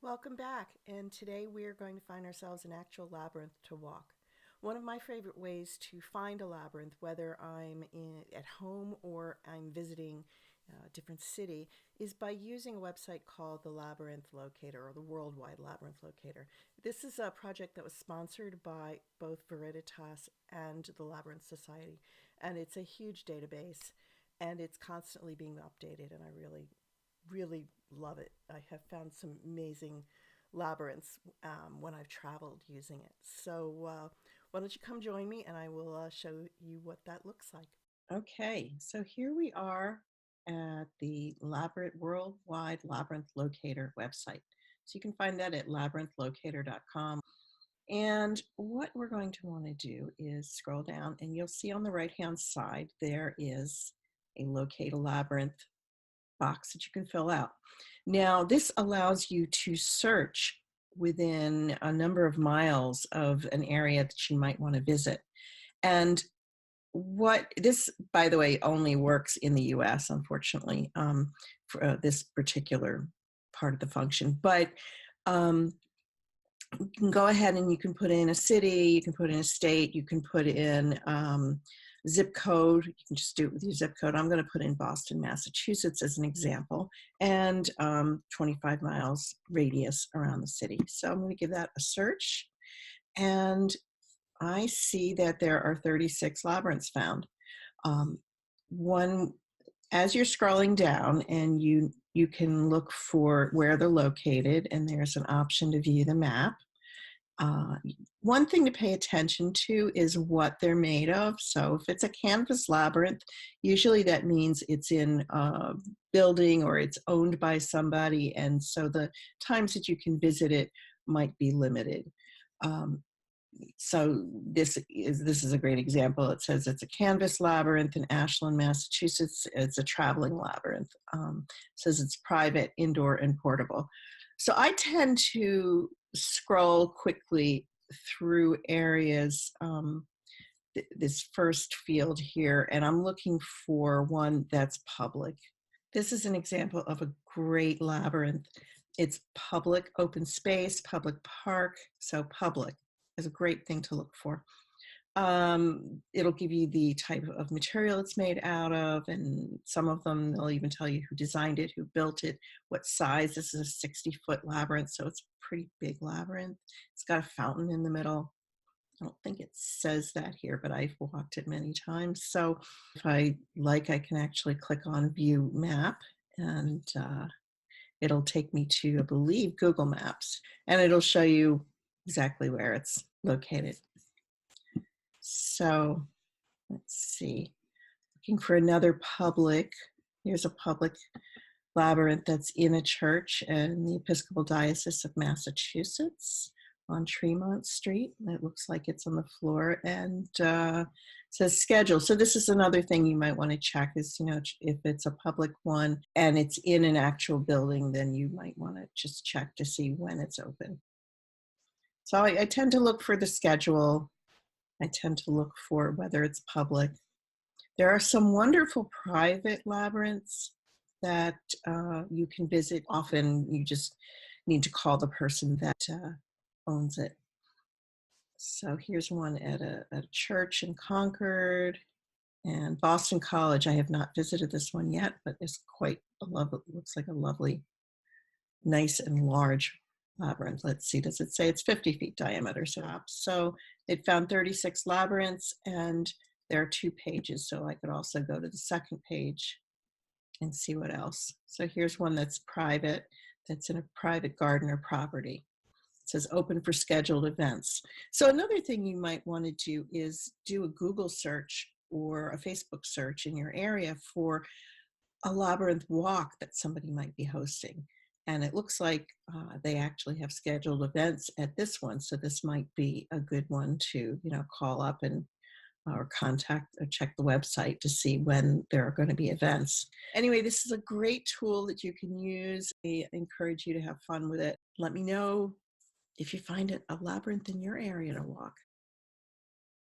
Welcome back, and today we are going to find ourselves an actual labyrinth to walk. One of my favorite ways to find a labyrinth, whether at home or I'm visiting a different city, is by using a website called the Labyrinth Locator or the Worldwide Labyrinth Locator. This is a project that was sponsored by both Veritas and the Labyrinth Society, and it's a huge database, and it's constantly being updated, and I really love it. I have found some amazing labyrinths when I've traveled using it. So why don't you come join me and I will show you what that looks like. Okay, so here we are at the Worldwide Labyrinth Locator website. So you can find that at labyrinthlocator.com. And what we're going to want to do is scroll down, and you'll see on the right-hand side there is a Locate a Labyrinth box that you can fill out. Now, this allows you to search within a number of miles of an area that you might want to visit. And what this, by the way, only works in the US, unfortunately, for this particular part of the function. But you can go ahead and you can put in a city, you can put in a state, you can put in zip code. You can just do it with your zip code. I'm going to put in Boston, Massachusetts as an example, and 25 miles radius around the city. So I'm going to give that a search, and I see that there are 36 labyrinths found. As you're scrolling down, and you can look for where they're located, and there's an option to view the map. One thing to pay attention to is what they're made of. So if it's a canvas labyrinth, usually that means it's in a building or it's owned by somebody, and so the times that you can visit it might be limited. So this is a great example. It says it's a canvas labyrinth in Ashland, Massachusetts. It's a traveling labyrinth. It says it's private, indoor, and portable. So I tend to scroll quickly through areas, this first field here, and I'm looking for one that's public. This is an example of a great labyrinth. It's public, open space, public park, so public is a great thing to look for. It'll give you the type of material it's made out of, and some of them, they'll even tell you who designed it, who built it, what size. This is a 60-foot labyrinth, so it's a pretty big labyrinth. It's got a fountain in the middle. I don't think it says that here, but I've walked it many times. So if I like, I can actually click on View Map, and it'll take me to, I believe, Google Maps, and it'll show you exactly where it's located. So let's see, looking for another public. Here's a public labyrinth that's in a church in the Episcopal Diocese of Massachusetts on Tremont Street. It looks like it's on the floor, and says schedule. So this is another thing you might want to check is, if it's a public one and it's in an actual building, then you might want to just check to see when it's open. So I tend to look for the schedule. I tend to look for whether it's public. There are some wonderful private labyrinths that you can visit. Often you just need to call the person that owns it. So here's one at a church in Concord, and Boston College. I have not visited this one yet, but it's quite a lovely, looks like a lovely, nice and large labyrinth. Let's see, does it say it's 50 feet diameter? So it found 36 labyrinths, and there are 2 pages. So I could also go to the second page and see what else. So here's one that's private, that's in a private garden or property. It says open for scheduled events. So another thing you might want to do is do a Google search or a Facebook search in your area for a labyrinth walk that somebody might be hosting. And it looks like they actually have scheduled events at this one. So this might be a good one to, call up and or contact or check the website to see when there are going to be events. Anyway, this is a great tool that you can use. I encourage you to have fun with it. Let me know if you find it a labyrinth in your area to walk.